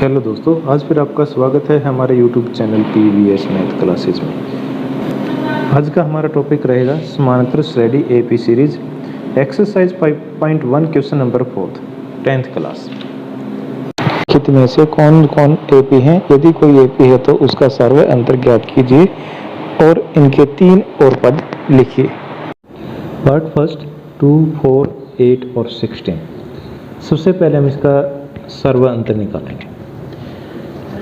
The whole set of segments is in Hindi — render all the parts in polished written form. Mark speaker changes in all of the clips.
Speaker 1: हेलो दोस्तों, आज फिर आपका स्वागत है हमारे YouTube channel PVS math classes में। आज का हमारा टॉपिक रहेगा समानांतर श्रेणी AP series exercise 5.1 question number 4 10th class. निम्नलिखित में से कौन कौन AP हैं? यदि कोई AP है तो उसका सर्व अंतर ज्ञात कीजिए और इनके 3 और पद लिखिए। पार्ट फर्स्ट 2, 4, 8 और 16। सबसे पहले हम इसका सर्व अंतर निकालेंगे।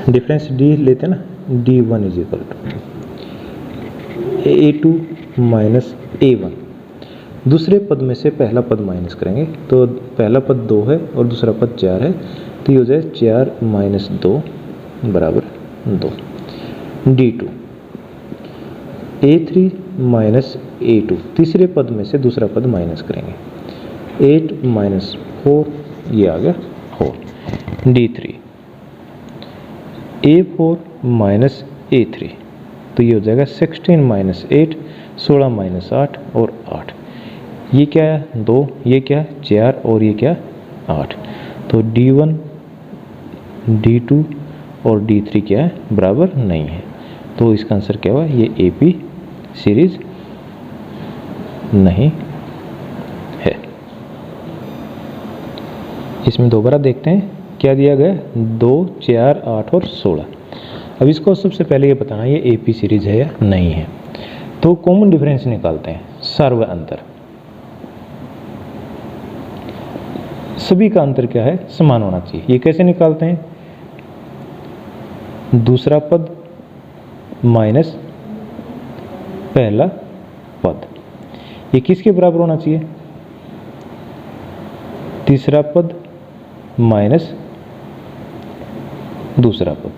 Speaker 1: डिफरेंस डी लेते हैं ना, D1 is equal to A2 minus A1। दूसरे पद में से पहला पद माइनस करेंगे तो पहला पद 2 है और दूसरा पद 4 है, तो ये हो जाए 4 माइनस 2 बराबर 2। D2 A3 माइनस A2, तीसरे पद में से दूसरा पद माइनस करेंगे 8 माइनस 4, ये आ गया 4। D3 A4 माइनस A3, तो ये हो जाएगा 16 माइनस 8, 16 माइनस 8 और 8। ये क्या है 2, ये क्या 4 और ये क्या 8। तो D1, D2 और D3 क्या है बराबर नहीं है, तो इसका आंसर क्या हुआ, ये AP सीरीज नहीं है। इसमें दोबारा देखते हैं क्या दिया गया, 2, 4, 8 और 16। अब इसको सबसे पहले ये बताना ये AP सीरीज है या नहीं है। तो कॉमन डिफरेंस निकालते हैं, सर्व अंतर। सभी का अंतर क्या है, समान होना चाहिए। ये कैसे निकालते हैं, दूसरा पद माइनस पहला पद, ये किसके बराबर होना चाहिए, तीसरा पद माइनस दूसरा पद।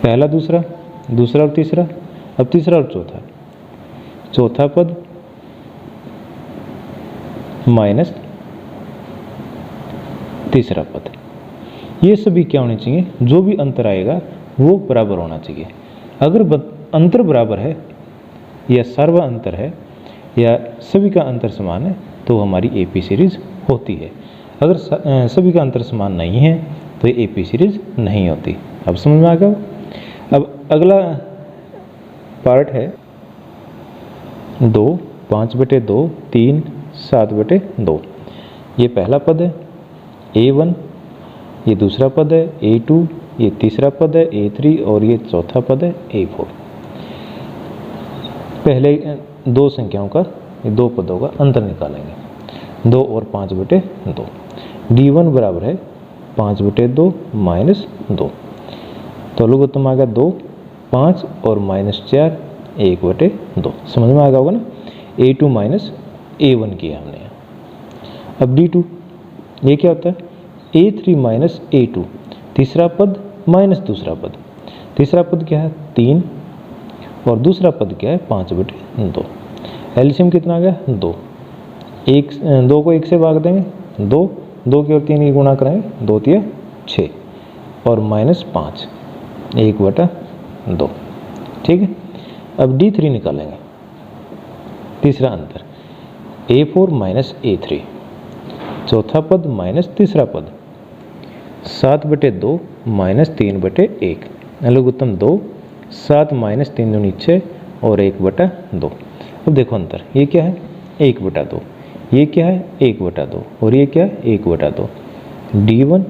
Speaker 1: पहला दूसरा, दूसरा और तीसरा, अब तीसरा और चौथा, चौथा पद माइनस तीसरा पद। ये सभी क्या होने चाहिए, जो भी अंतर आएगा वो बराबर होना चाहिए। अगर अंतर बराबर है या सर्व अंतर है या सभी का अंतर समान है तो हमारी AP सीरीज होती है। अगर सभी का अंतर समान नहीं है तो ये AP सीरीज नहीं होती। अब समझ में आ गया। अब अगला पार्ट है 2, 5/2, 3, 7/2। ये पहला पद है A1, ये दूसरा पद है A2, ये तीसरा पद है A3 और ये चौथा पद है A4। पहले दो संख्याओं का, ये दो पदों का अंतर निकालेंगे, 2 और 5/2। D1 बराबर है 5/2 माइनस 2, तो लघुत्तम आ गया 2, 5 और माइनस 4, 1/2। समझ में आ गया होगा ना। A2 माइनस A1 किया हमने। अब D2, ये क्या होता है, A3 माइनस A2, तीसरा पद माइनस दूसरा पद। तीसरा पद क्या है 3 और दूसरा पद क्या है 5/2। एलसीएम कितना आ गया 2। 2 को 1 से भाग देंगे 2, 2 की और 3 की गुणा करेंगे 2 3 6 और माइनस 5, 1/2। ठीक है। अब D3 निकालेंगे, तीसरा अंतर A4 माइनस A3, चौथा पद माइनस तीसरा पद, 7/2 माइनस 3/1। लघुत्तम 2, 7 माइनस 3 दूनी 6 और 1/2। अब देखो अंतर, ये क्या है 1/2, ये क्या है 1/2 और ये क्या है 1/2। D1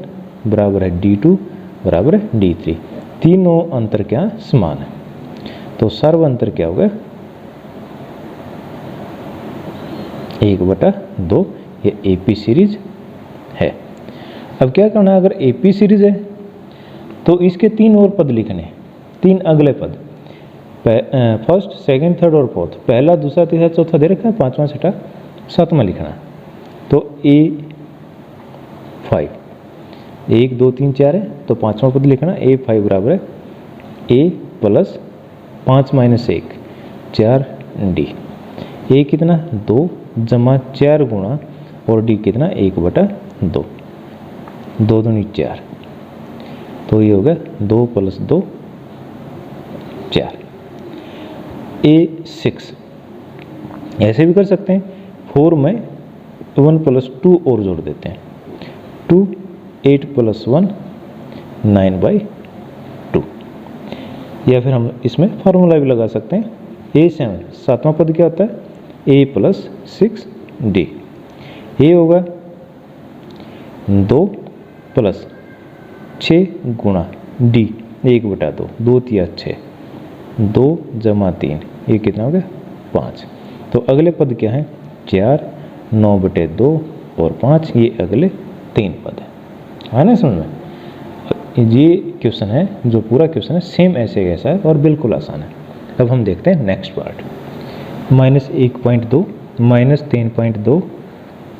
Speaker 1: बराबर है D2 बराबर है D3, तीनों अंतर क्या समान है, तो सर्व अंतर क्या होगा 1/2। ये AP सीरीज है। अब क्या करना है, अगर AP सीरीज है तो इसके 3 और पद लिखने, 3 अगले पद, फर्स्ट, सेकंड, थर्ड और फोर्थ। पहला, दूसरा, तीसरा, चौथा दे रखा है, 5वां, 6वां, 7वां लिखना। तो A5, 1 2 3 4 है, तो 5वां पद लिखना। A5 बराबर है A plus 5 minus 1 4 D। A कितना 2 जमा 4 गुणा और D कितना 1/2, 2 दूनी 4, तो ये हो गया 2 प्लस 2 4। A6 ऐसे भी कर सकते हैं, 4 में 1 प्लस 2 और जोड़ देते हैं, 2, 8 प्लस 1 9/2। या फिर हम इसमें फार्मूला भी लगा सकते हैं। A7 सातवां पद क्या होता है, A + 6D। ये होगा 2 + 6 गुणा D 1/2, 2 तिया 6, 2 + 3, ये कितना हो गया 5। तो अगले पद क्या है 4, 9/2 और 5, ये अगले 3 पद है ना समझ में। ये क्वेश्चन है, जो पूरा क्वेश्चन है सेम ऐसे कैसा है और बिल्कुल आसान है। अब हम देखते हैं नेक्स्ट पार्ट। -1.2, -3.2,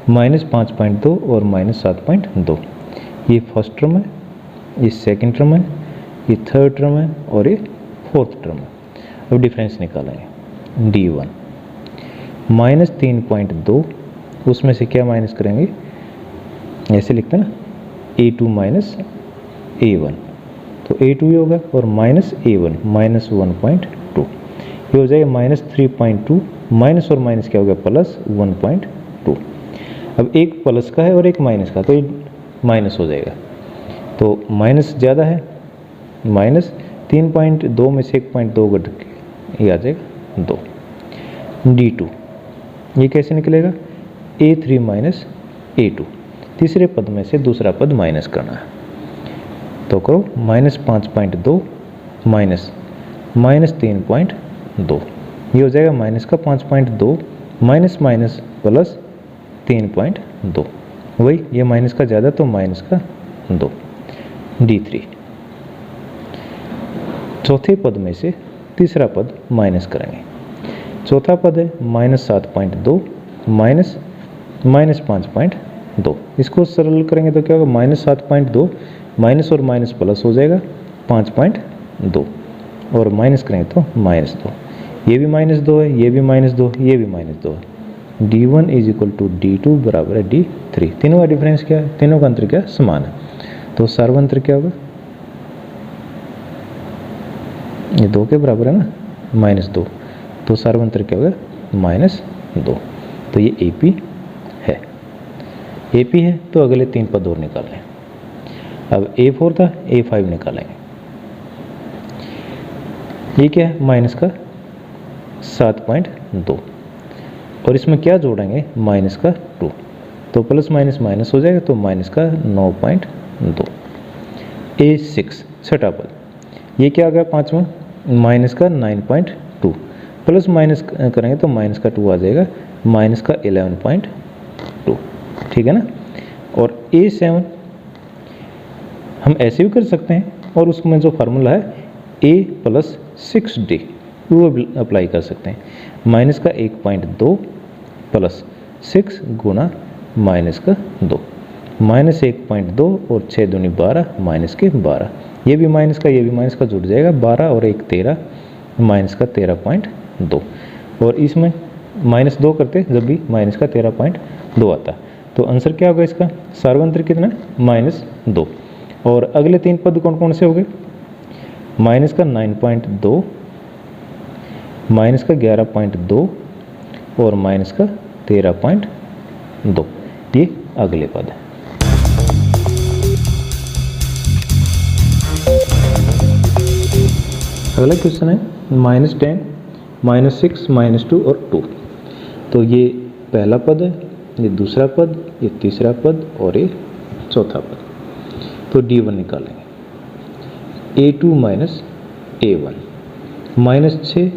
Speaker 1: -5.2 और -7.2। ये फर्स्ट टर्म है, ये सेकंड टर्म है, ये थर्ड टर्म है और ये फोर्थ टर्म है। अब डिफरेंस निकालेंगे। D1 -3.2, उसमें से क्या माइनस करेंगे, ऐसे लिखते हैं ना, A2 - A1, तो A2 ही होगा और -A1 -1.2, ये हो जाएगा -3.2, माइनस और माइनस क्या हो गया +1.2। अब एक प्लस का है और एक माइनस का, तो ये माइनस हो जाएगा, तो माइनस ज़्यादा है, -3.2 में से 1.2 घट के ये आ जाएगा 2। D2 ये कैसे निकलेगा, A3 - A2, तीसरे पद में से दूसरा पद माइनस करना है, तो करो -5.2 -3.2, ये हो जाएगा माइनस का 5.2 माइनस प्लस 3.2, वही ये माइनस का ज़्यादा तो माइनस का 2। D3 चौथे पद में से तीसरा पद माइनस करेंगे। चौथा पद है -7.2 -5.2, इसको सरल करेंगे तो क्या होगा, -7.2 माइनस और माइनस प्लस हो जाएगा 5.2 और माइनस करेंगे तो -2, ये भी -2 है, ये भी -2, ये भी -2 है। D1 = D2 बराबर है D3। तीनों का डिफरेंस क्या है, तीनों का अंतर क्या समान है, तो सर्वांतर क्या होगा, ये 2 के बराबर है ना, -2, तो सर्वांतर क्या होगा -2, तो ये AP है। AP है तो अगले 3 पद और निकाल लें। अब A4 था, A5 निकालेंगे। ये क्या है, माइनस का 7.2 और इसमें क्या जोड़ेंगे, माइनस का 2, तो प्लस माइनस माइनस हो जाएगा, तो माइनस का 9.2। A6 छठा पद, ये क्या आ गया पांचवा, माइनस का 9.2, प्लस माइनस करेंगे तो माइनस का 2 आ जाएगा, माइनस का 11.2, ठीक है ना। और A7 हम ऐसे भी कर सकते हैं, और उसमें जो फार्मूला है A + 6D वो अप्लाई कर सकते हैं। माइनस का 1.2 प्लस 6 गुणा माइनस का 2, -1.2 और 6 दूनी 12, माइनस के 12, ये भी माइनस का ये भी माइनस का जुड़ जाएगा, 12 और 1 13, माइनस का 13.2, और इसमें -2 करते जब भी माइनस का 13.2 आता, तो आंसर क्या होगा इसका, सर्वांतर कितना -2। और अगले 3 पद कौन कौन से हो गए, माइनस का 9.2, माइनस का 11.2 और माइनस का 13.2, ये अगले पद है। अगला क्वेश्चन है -10, -6, -2 और 2। तो ये पहला पद है, ये दूसरा पद, ये तीसरा पद और ये चौथा पद। तो D1 निकालेंगे। A2 - A1, -6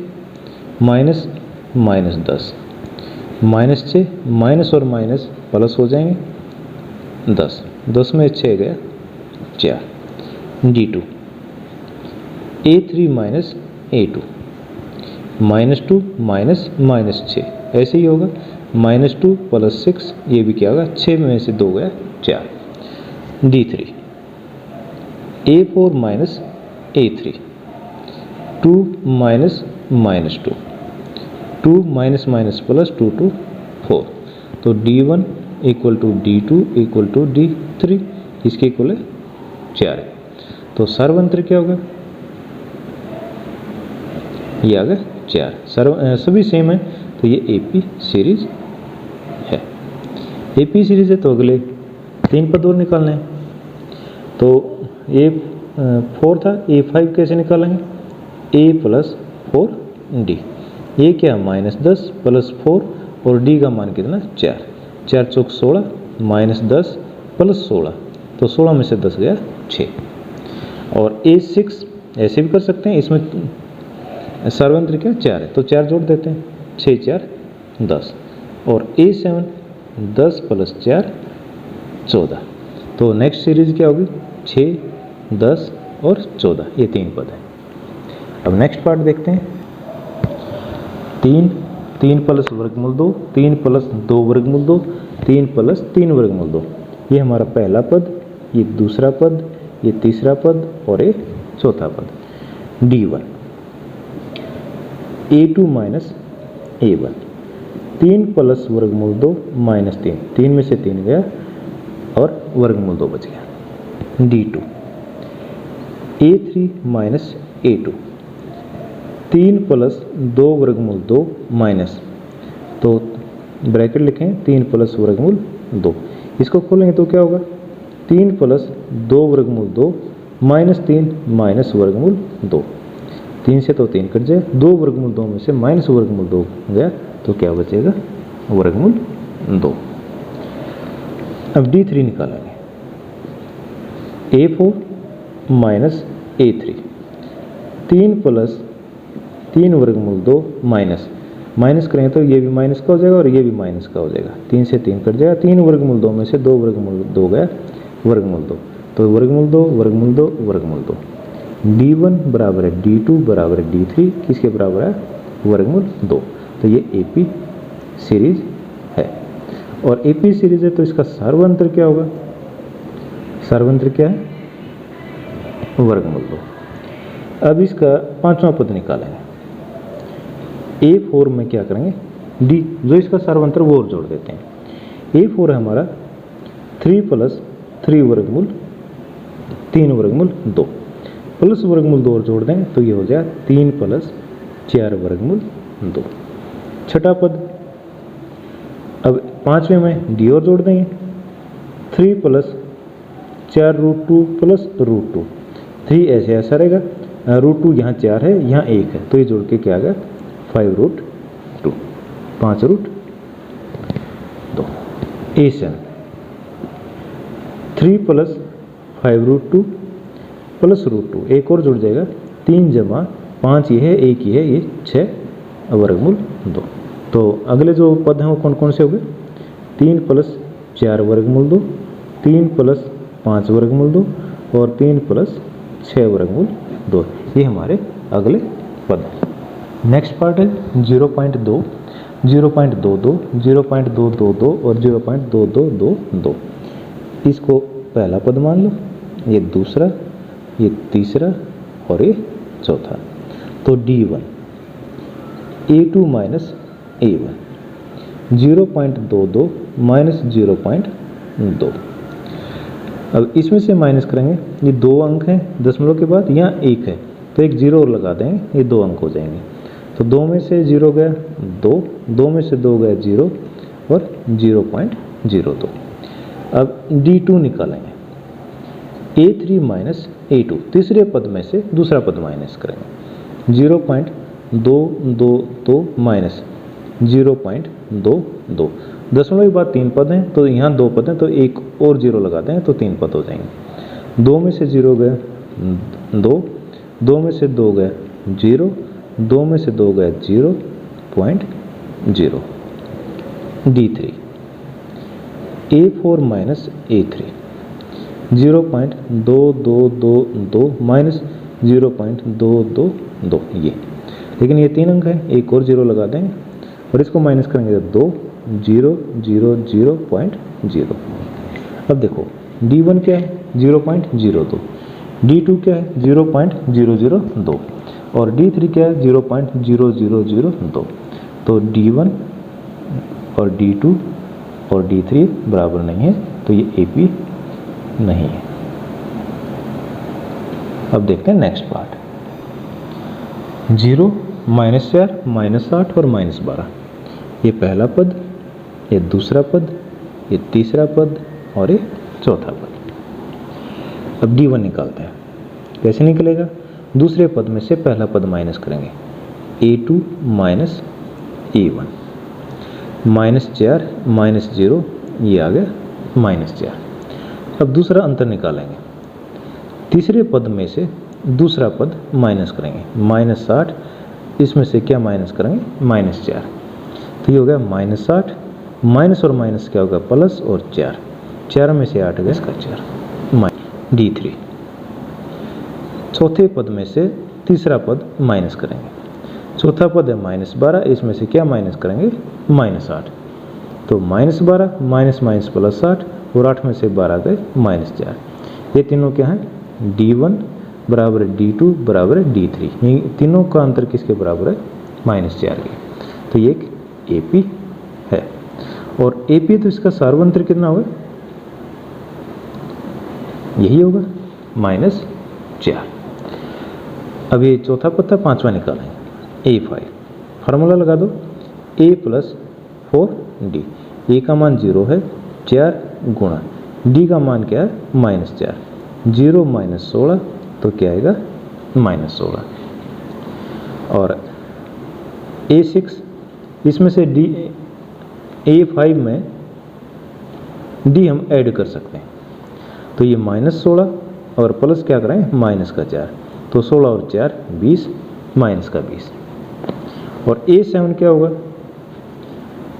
Speaker 1: -10, -6 माइनस और माइनस प्लस हो जाएंगे 10, 10 में 6 गया 4। D2 A3 - A2, -2 -6, ऐसे ही होगा, -2 + 6, ये भी क्या होगा, 6 में से 2 गया 4। D3 A4 - A3, 2 -2, 2 + 2 to 4, तो D1 = D2 = D3, इसके इक्वल है 4 है, तो सर्वांतर क्या होगा, ये आ गया 4। सभी सेम है, तो ये AP सीरीज है। AP सीरीज है तो अगले 3 पद और निकालने हैं। तो ए 4 था, A5 कैसे निकालेंगे? A प्लस 4D, ये क्या -10 प्लस 4 और D का मान कितना 4, 4 चौक 16 -10 प्लस 16, तो 16 में से 10 गया 6। और A6 ऐसे भी कर सकते हैं, इसमें सर्वंत्र क्या 4 है तो 4 जोड़ देते हैं, 6 4 10। और A7 10 प्लस 4 14। तो नेक्स्ट सीरीज क्या होगी 6 10 और 14, ये 3 पद है। अब नेक्स्ट पार्ट देखते हैं। 3 प्लस वर्गमूल 2, 3 प्लस 2 वर्गमूल 2, 3 प्लस 3 वर्गमूल 2, ये हमारा पहला पद, ये दूसरा पद, ये तीसरा पद और ये चौथा पद। D1 A2 minus A1, 3 plus वर्गमूल 2 माइनस 3, 3 में से 3 गया और वर्गमूल 2 बच गया। D2 A3 minus A2, 3 plus 2 वर्गमूल 2 माइनस, तो ब्रैकेट लिखें 3 प्लस वर्गमूल 2, इसको खोलेंगे तो क्या होगा 3 प्लस 2 वर्गमूल 2 माइनस 3 माइनस वर्गमूल 2, 3 से तो 3 कट जाए, 2 वर्गमूल 2 में से माइनस वर्गमूल 2 गया तो क्या बचेगा वर्गमूल 2। अब D3 निकालेंगे, A4 माइनस A3, 3 प्लस 3 वर्गमूल 2 माइनस, माइनस करेंगे तो ये भी माइनस का हो जाएगा और ये भी माइनस का हो जाएगा, 3 से 3 कट जाएगा, 3 वर्गमूल 2 में से 2 वर्गमूल 2 गया वर्गमूल 2, तो वर्गमूल 2 वर्गमूल 2 वर्गमूल 2। D1 बराबर है D2 बराबर है D3, किसके बराबर है वर्गमूल 2, तो ये AP सीरीज है। और AP सीरीज है तो इसका सर्वांतर क्या होगा, सर्वांतर क्या है वर्गमूल 2। अब इसका पांचवा पद निकालेंगे, A4 में क्या करेंगे D, जो इसका सर्वांतर वो और जोड़ देते हैं। A4 है हमारा 3 प्लस 3 वर्गमूल 3 वर्गमूल 2, प्लस वर्गमूल 2 और जोड़ दें तो ये हो जाए 3 प्लस 4 वर्गमूल 2। छठा पद, अब पांचवें में D और जोड़ देंगे, 3 प्लस 4 रूट 2 प्लस रूट 2, 3 ऐसे ऐसा रहेगा, रूट 2 यहाँ 4 है यहाँ 1 है तो ये जोड़ के क्या आ गया 5 root 2, 5 root 2। A7 3 plus 5 root 2 plus root 2, एक और जुड़ जाएगा, 3 जमा 5 ये है 1 ये है, ये 6 वर्गमूल 2। तो अगले जो पद हैं वो कौन कौन से हो गए 3 प्लस 4 वर्गमूल 2, 3 प्लस 5 वर्गमूल 2 और 3 प्लस 6 वर्गमूल 2, ये हमारे अगले पद हैं। नेक्स्ट पार्ट है 0.2, 0.22, 0.222 और 0.2222, इसको पहला पद मान लो, ये दूसरा, ये तीसरा और ये चौथा। तो D1 A2 minus A1, 0.22 minus 0.2। अब इसमें से माइनस करेंगे, ये 2 अंक हैं दशमलव के बाद, यहाँ 1 है तो एक 0 और लगा देंगे, ये 2 अंक हो जाएंगे। तो 2 में से 0 गया 2, 2 में से 2 गया 0 और 0.02। अब D2 निकालेंगे, A3 माइनस A2, तीसरे पद में से दूसरा पद माइनस करेंगे, 0.222 माइनस 0.22, दशमलव के बाद 3 पद हैं तो यहाँ 2 पद हैं तो एक और 0 लगाते हैं तो 3 पद हो जाएंगे। 2 में से 0 गया 2, 2 में से 2 गया 0, 2 में से 2 गया 0.0। D3 A4 minus A3, 0.2222 minus 0.222, ये लेकिन ये 3 अंक है, एक और 0 लगा देंगे और इसको माइनस करेंगे तो 2 0 0 0.0। अब देखो D1 क्या है 0.02, D2 क्या है 0.002 और D3 क्या है 0.0002। तो D1 और D2 और D3 बराबर नहीं है तो ये AP नहीं है। अब देखते हैं नेक्स्ट पार्ट, 0 -4 -8 और -12, ये पहला पद, ये दूसरा पद, ये तीसरा पद और ये चौथा पद। अब D1 निकालते हैं। कैसे निकलेगा? दूसरे पद में से पहला पद माइनस करेंगे, A2 माइनस A1, -4 -0, ये आ गया -4। अब दूसरा अंतर निकालेंगे। तीसरे पद में से दूसरा पद माइनस करेंगे, -60, इसमें से क्या माइनस करेंगे? -4, तो ये हो गया -60, माइनस और माइनस क्या होगा? प्लस, और 4 में से 8 गया, इसका 4, D3। चौथे पद में से तीसरा पद माइनस करेंगे। चौथा पद है -12, इसमें से क्या माइनस करेंगे? -8, तो -12 माइनस माइनस प्लस 60, और 8 में से 12 गए -4। ये तीनों क्या हैं? D1 बराबर D2 बराबर D3। ये तीनों का अंतर किसके बराबर है? -4 के। तो ये एक AP है। और AP तो इसका सार्वंतर कितना होगा? यही होगा -4। अब ये चौथा पद था, पांचवा निकालेंगे, A5। फार्मूला लगा दो, A + 4D। A का मान 0 है, 4 गुणा D का मान क्या है? -4, 0 - 16, तो क्या आएगा? -16। और A6, इसमें से A5 में D हम ऐड कर सकते हैं, तो ये -16 और प्लस क्या करें? -4, तो 16 और 4 20, -20। और A7 क्या होगा?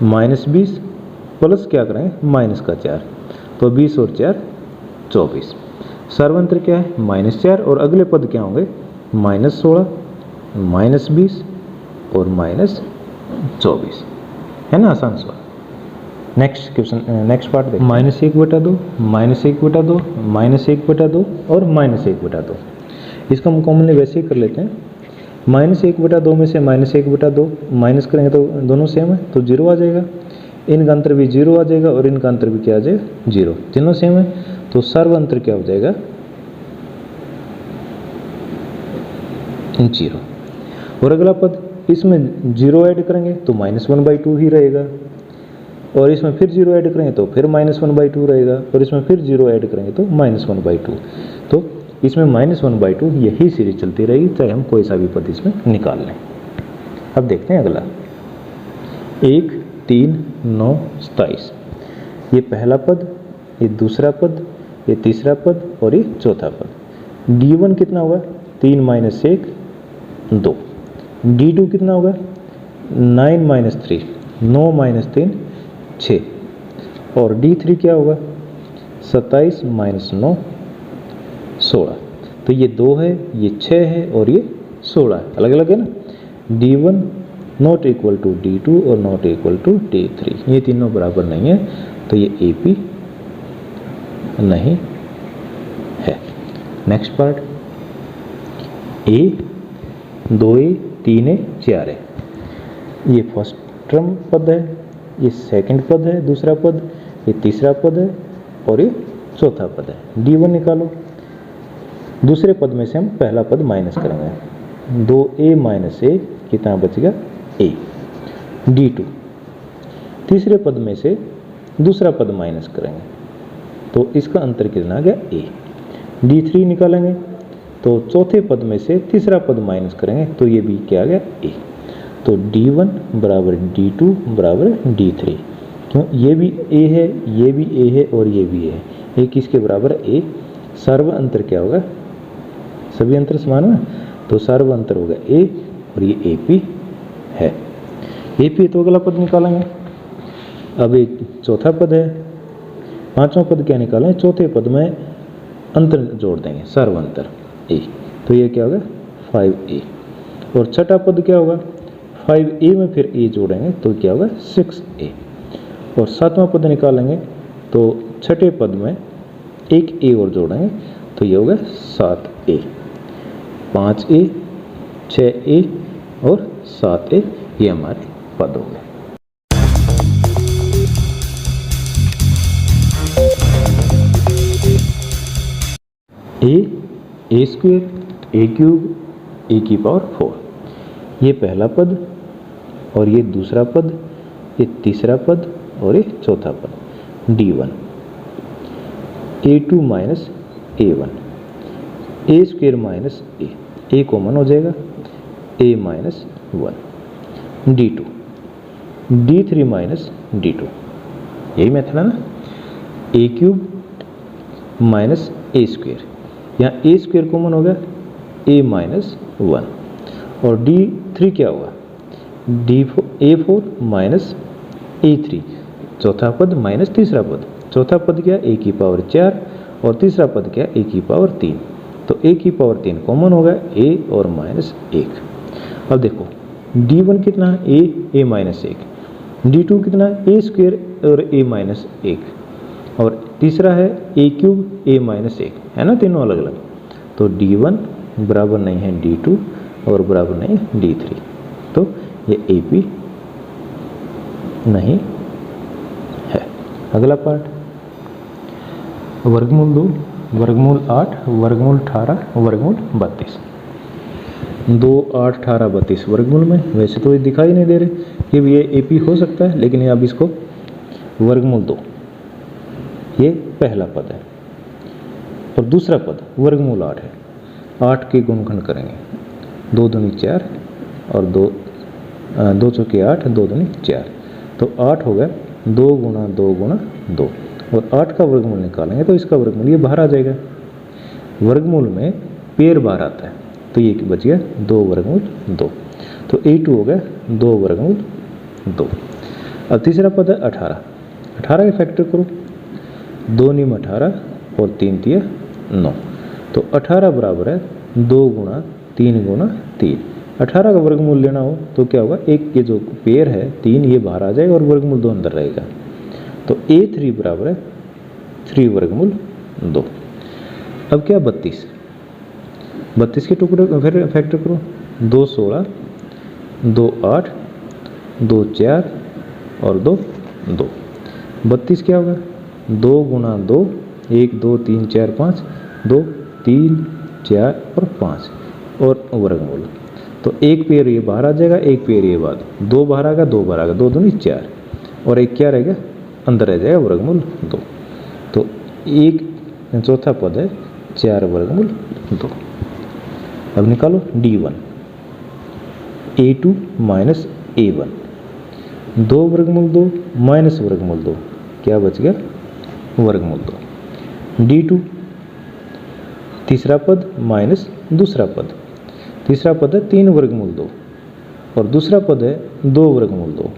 Speaker 1: -20 प्लस क्या करें? -4, तो 20 और 4 24। सर्वांतर क्या है? -4, और अगले पद क्या होंगे? -16, -20 और -24, है ना? आसान सवाल। नेक्स्ट क्वेश्चन, नेक्स्ट पार्ट देखते हैं। -1/2, -1/2, -1/2 और -1/2। इसको हम कॉमनली वैसे ही कर लेते हैं। -1/2 में से -1/2 माइनस करेंगे तो दोनों सेम है, तो 0 आ जाएगा। इनका अंतर भी 0 आ जाएगा, और इनका अंतर भी क्या आ जाएगा? 0, तीनों सेम है, तो सर्व अंतर क्या हो जाएगा? 0। और अगला पद, इसमें 0 ऐड करेंगे तो -1/2 ही रहेगा, और इसमें फिर 0 ऐड करेंगे तो फिर -1/2 रहेगा, और इसमें फिर 0 ऐड करेंगे तो -1/2। तो इसमें -1/2 यही सीरीज चलती रहेगी, चाहे हम कोई सा भी पद इसमें निकाल लें। अब देखते हैं अगला, 1 3 9 27। ये पहला पद, ये दूसरा पद, ये तीसरा पद, और ये चौथा पद। D1 कितना होगा? 3 - 1 2। D2 कितना होगा? 9 - 3 9 - 3 6। और D3 क्या होगा? 27 - 9 16। तो ये 2 है, ये 6 है, और ये 16 है, अलग अलग है ना। D1 not equal to D2 और नॉट इक्वल टू D3, ये तीनों बराबर नहीं है, तो ये AP नहीं है। Next part, A 2A 3A 4A। ये फर्स्ट टर्म पद है, ये सेकंड पद है, दूसरा पद, ये तीसरा पद है, और ये चौथा पद है। D1 निकालो। दूसरे पद में से हम पहला पद माइनस करेंगे, 2A - A कितना बचेगा? A। D2, तीसरे पद में से दूसरा पद माइनस करेंगे, तो इसका अंतर कितना आ गया? A। D3 निकालेंगे, तो चौथे पद में से तीसरा पद माइनस करेंगे, तो ये भी क्या आ गया? A। तो D1 बराबर D2 बराबर D3। क्यों? ये भी A है, ये भी A है, और ये भी A है, ये किसके बराबर है? A। सर्व अंतर क्या होगा? सभी अंतर समान है, तो सर्व अंतर होगा A, और ये AP है। AP तो अगला पद निकालेंगे। अब एक चौथा पद है, पांचवा पद क्या निकालें? चौथे पद में अंतर जोड़ देंगे, सर्व अंतर A, तो ये क्या होगा? 5A। और छठा पद क्या होगा? 5A में फिर A जोड़ेंगे, तो क्या होगा? 6A। और सातवां पद निकालेंगे, तो छठे पद में एक A और जोड़ेंगे, तो ये होगा 7A। 5A 6A और 7A, ये हमारे पद हो गए। A² A³ A⁴, ये पहला पद, और ये दूसरा पद, ये तीसरा पद, और ये चौथा पद। D1 A2 - A1 ए स्क्वेयर माइनस ए कॉमन हो जाएगा, ए minus 1 d2, d3 minus d2, यही मेथड है ना। ए क्यूब माइनस ए स्क्वेयर, यहाँ ए स्क्वेयर कॉमन हो गया, ए माइनस 1 और d3 क्या होगा, a4 माइनस a3, चौथा पद माइनस तीसरा पद, चौथा पद क्या ए की पावर 4 और तीसरा पद क्या ए की पावर 3, तो ए की पावर 3 कॉमन होगा, ए और माइनस 1। अब देखो d1 कितना है, ए माइनस 1, d2 कितना है, ए स्क्वेयर और ए माइनस 1 और तीसरा है ए क्यूब ए माइनस 1, है ना, तीनों अलग अलग। तो d1 बराबर नहीं है d2 और बराबर नहीं है d3, तो ये AP नहीं है। अगला पार्ट, वर्गमूल 2, वर्गमूल 8, वर्गमूल 18, वर्गमूल 32। 2, 8, 18, 32 वर्गमूल में, वैसे तो ये दिखाई नहीं दे रहे कि ये AP हो सकता है, लेकिन अब इसको वर्गमूल 2, ये पहला पद है और दूसरा पद वर्गमूल 8 है। 8 के गुणनखंड करेंगे, 2 दूनी 4 और 2 चौके 8, 2 दूनी 4, तो 8 हो गया 2 गुणा 2 गुणा 2 और 8 का वर्गमूल निकालेंगे तो इसका वर्गमूल ये बाहर आ जाएगा। वर्गमूल में पेड़ बाहर आता है, तो ये बच गया 2 वर्गमूल 2, तो A2 हो गया 2 वर्गमूल 2। अब तीसरा पद है 18, 18 के फैक्टर करो, 2 नीम 18 और 3 तिया 9, तो 18 बराबर है 2 गुणा 3 गुणा 3। 18 का वर्गमूल लेना हो तो क्या होगा, एक के जो पेयर है 3 ये बाहर आ जाएगा और वर्गमूल 2 अंदर रहेगा, तो A3 बराबर है 3 वर्गमूल 2। अब क्या 32, 32 के टुकड़े फिर फैक्टर करो, 2 16, 2 8, 2 4 और 2 2, 32 क्या होगा 2 गुणा 2, 1 2 3 4 5, 2 3 4 और 5 और वर्गमूल, तो एक पेयर ये बाहर आ जाएगा, एक पेयर ये बाद, 2 बाहर आएगा, 2 बाहर आएगा, 2 दूनी 4 और एक क्या रहेगा अंदर रह जाएगा वर्गमूल 2, तो एक चौथा पद है 4 वर्गमूल 2। अब निकालो d1, A2 माइनस A1, 2 वर्गमूल 2 माइनस वर्गमूल 2, क्या बच गया वर्गमूल 2। d2 तीसरा पद माइनस दूसरा पद, तीसरा पद है 3 वर्गमूल 2 और दूसरा पद है 2 वर्गमूल 2,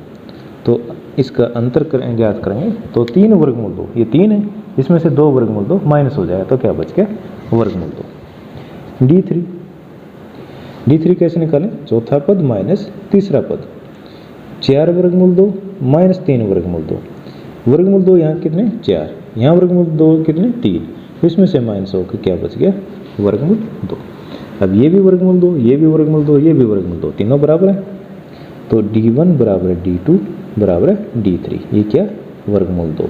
Speaker 1: तो इसका अंतर ज्ञात करेंगे, तो 3 वर्गमूल 2, ये 3 है, इसमें से 2 वर्गमूल 2 माइनस हो जाएगा, तो क्या बच गया वर्गमूल 2। d3 कैसे निकालें, चौथा पद माइनस तीसरा पद, 4 वर्गमूल 2 माइनस 3 वर्गमूल 2, वर्गमूल 2 यहाँ कितने 4, यहाँ वर्गमूल 2 कितने 3, तो इसमें से माइनस होकर क्या बच गया वर्गमूल 2। अब ये भी वर्गमूल 2, ये भी वर्गमूल 2, ये भी वर्गमूल 2, तीनों बराबर है, तो d1 बराबर है d2 बराबर है d3, ये क्या वर्गमूल 2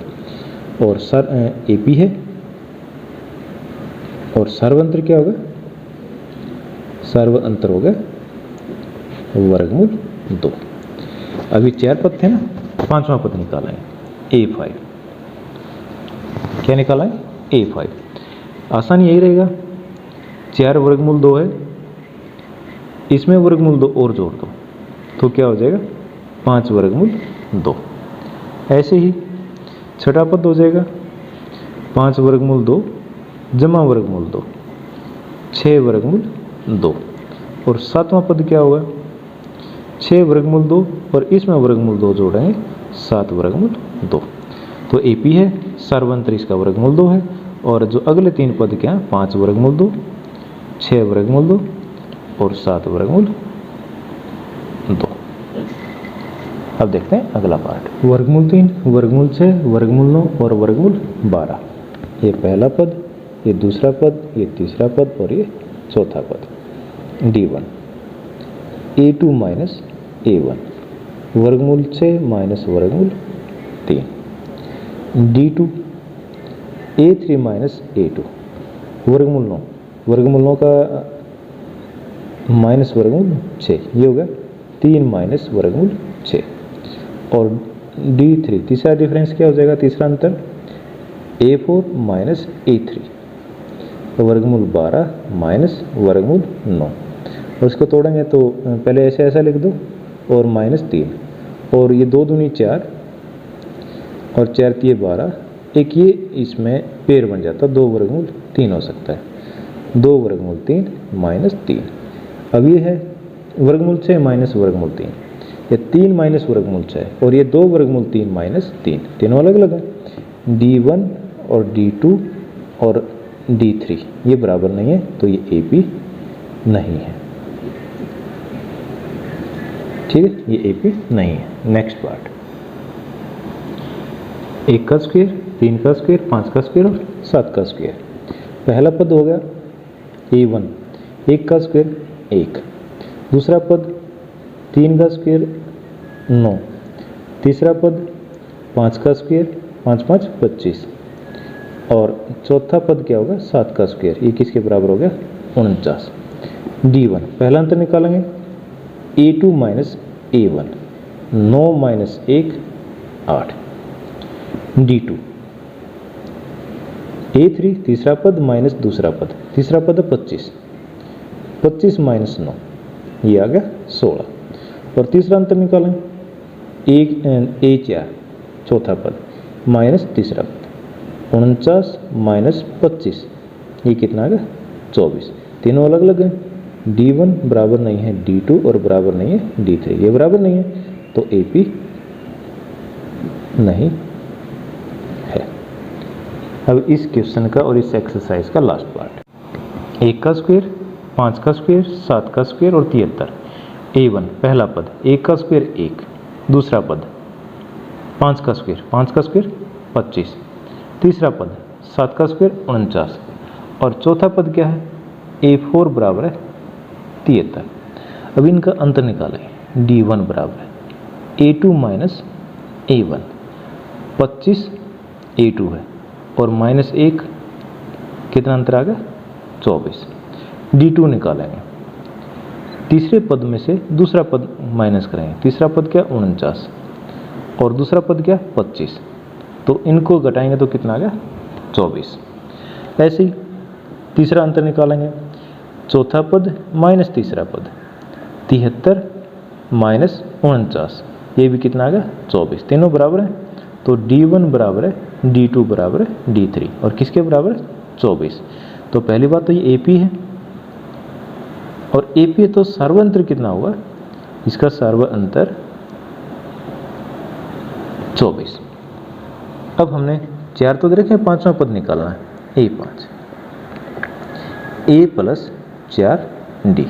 Speaker 1: और AP है और सर्व अंतर क्या होगा, सर्व अंतर होगा वर्गमूल 2। अभी 4 पद थे ना, 5वां पद निकाला है A5, क्या निकाला है A5, आसान यही रहेगा, 4 वर्गमूल 2 है, इसमें वर्गमूल 2 और जोड़ दो तो क्या हो जाएगा 5 वर्गमूल 2। ऐसे ही छठा पद हो जाएगा 5 वर्गमूल 2 जमा वर्गमूल 2, 6 वर्गमूल 2 और 7वां पद क्या होगा 6 वर्गमूल 2 और इसमें वर्गमूल 2 जोड़ेंगे 7 वर्गमूल 2, तो AP है, सर्वांतर इसका वर्गमूल 2 है और जो अगले 3 पद क्या हैं 5 वर्गमूल 2, 6 वर्गमूल 2 और 7 वर्गमूल 2। अब देखते हैं अगला पार्ट, वर्गमूल 3, वर्गमूल 6, वर्गमूल 9 और वर्गमूल 12। ये पहला पद, ये दूसरा पद, ये तीसरा पद और ये चौथा पद। d1 A2 माइनस A1, वर्गमूल 6 माइनस वर्गमूल 3, d2 A3 माइनस A2, वर्गमूल 9, वर्गमूल 9 का माइनस वर्गमूल 6, ये हो गया 3 माइनस वर्गमूल 6 और d3 तीसरा डिफरेंस क्या हो जाएगा, तीसरा अंतर A4 माइनस A3, वर्गमूल 12 माइनस वर्गमूल 9। और इसको तोड़ेंगे तो पहले ऐसे ऐसा लिख दो और -3, और ये 2 दूनी 4 और 4 तिये 12, एक ये इसमें पेड़ बन जाता, 2 वर्गमूल 3 हो सकता है, 2 वर्गमूल 3 -3। अब ये है वर्गमूल 6 माइनस वर्गमूल 3, ये 3 माइनस वर्गमूल 6 और ये 2 वर्गमूल 3 -3, तीनों अलग अलग है। D1 और D2 और D3 ये बराबर नहीं है, तो ये AP नहीं है। ठीक है, ये AP नहीं है। नेक्स्ट पार्ट, 1 का स्क्वायर, 3 का स्क्वायर, 5 का स्क्वायर और 7 का स्क्वायर। पहला पद हो गया A1, 1 का स्क्वायर 1, दूसरा पद 3 का स्क्वायर 9, तीसरा पद 5 का स्क्वायर, 5 5 25, और चौथा पद क्या होगा 7 का स्क्वायर, ये किसके बराबर हो गया 49। D1 पहला अंतर निकालेंगे, A2 minus A1, 9 minus 1 8। D2 A3 तीसरा पद माइनस दूसरा पद, तीसरा पद है 25, 25 माइनस 9, ये आ गया 16। और तीसरा अंतर निकालें, A4 चौथा पद माइनस तीसरा पद, 49 माइनस 25, ये कितना आ गया 24। तीनों अलग अलग हैं। D1 बराबर नहीं है D2 और बराबर नहीं है D3, ये बराबर नहीं है, तो AP नहीं है। अब इस क्वेश्चन का और इस एक्सरसाइज का लास्ट पार्ट, 1 का स्क्वायर, 5 का स्क्वायर, 7 का स्क्वायर और 73। A1 पहला पद 1 का स्क्वायर 1, दूसरा पद 5 का स्क्वायर, 5 का स्क्वायर 25, तीसरा पद 7 का स्क्वायर 49, और चौथा पद क्या है A4 बराबर है 73। अब इनका अंतर निकालें, D1 बराबर है A2 माइनस A1, 25 A2 है और -1 कितना अंतर आ गया 24। D2 निकालेंगे, तीसरे पद में से दूसरा पद माइनस करेंगे, तीसरा पद क्या 49 और दूसरा पद क्या 25, तो इनको घटाएंगे तो कितना आ गया 24। ऐसे ही तीसरा अंतर निकालेंगे, चौथा पद माइनस तीसरा पद 73 माइनस 49, ये भी कितना आ गया 24, तीनों बराबर है, तो D1 बराबर है D2 बराबर है D3 और किसके बराबर है 24। तो पहली बात तो ये AP है, और AP है तो सर्वांतर कितना होगा, इसका सर्वांतर 24। अब हमने 4 तो दे रखे, 5वां पद निकालना है A5, A plus 4D,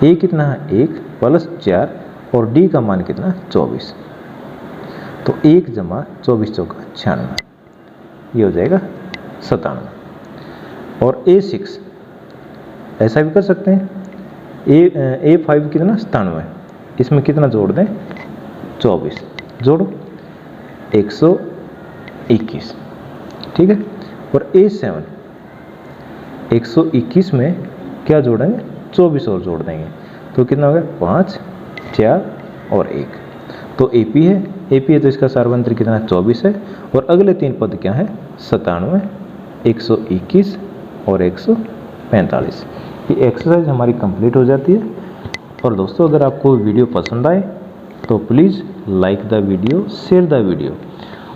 Speaker 1: A कितना है 1 प्लस 4 और D का मान कितना है 24, तो 1 जमा 24 चौका 96, ये हो जाएगा 97। और A6 ऐसा भी कर सकते हैं, A5 कितना 97, इसमें कितना जोड़ दें 24, जोड़ो 121, ठीक है। और A7 121 में क्या जोड़ेंगे 24 और जोड़ देंगे, तो कितना हो गया 5 4 और 1, तो AP है तो इसका सर्वांतर कितना 24 है, और अगले 3 पद क्या है 97 121 और 145। ये एक्सरसाइज हमारी कंप्लीट हो जाती है। और दोस्तों अगर आपको वीडियो पसंद आए तो please like the video, share the video,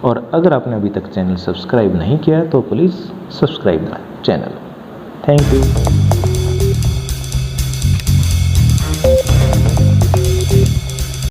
Speaker 1: और अगर आपने अभी तक चैनल सब्सक्राइब नहीं किया है तो please subscribe the channel. Thank you.